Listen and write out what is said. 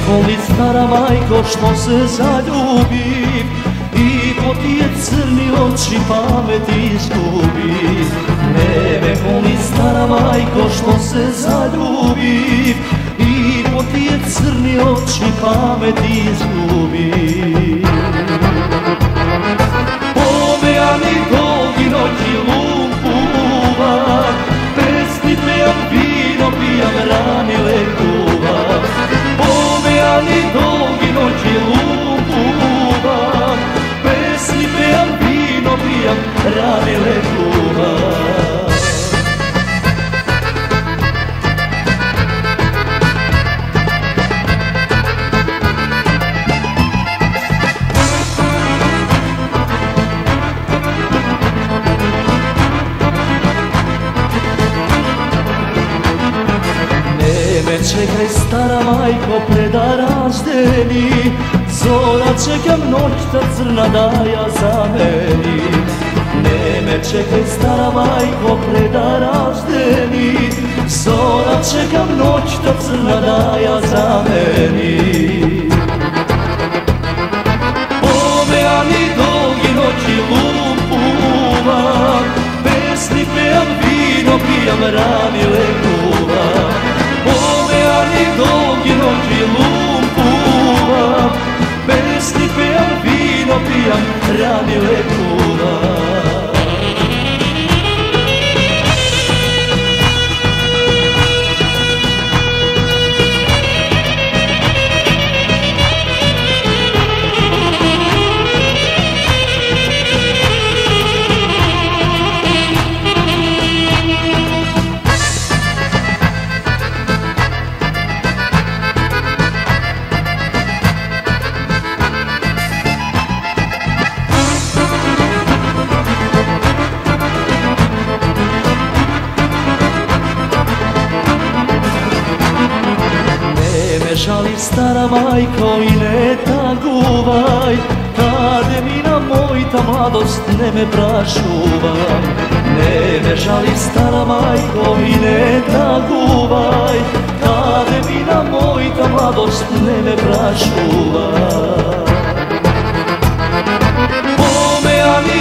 коли стара мајко што се залюби и по тие црни очи памет изгуби. Не ме коли стара мајко што се залюби и по тие црни очи памет изгуби. Помеани долги ноќи лупувам, песни пеам, вино пијам, рани лекувам. Помеани долги ноќи лупувам, песни пеам, вино пијам, рани лекувам. Čekaj stara majko preda razdeni, zora čekam noćta crna da ja zamenim. Ne me čekaj stara majko preda razdeni, zora čekam noćta crna da ja zamenim. Pomejani dolgi noći lupuvam, pesni pejam, vino pijam, rani lekuvam. Pomejani dolgi noći lupuvam, pesni pejam, vino pijam, rani lekuvam. Žali stara majko i ne taguvaj, kade mina mojta mladost ne me prašuvaj. Ne me žali stara majko i ne taguvaj, kade mina mojta mladost ne me prašuvaj. Pomejani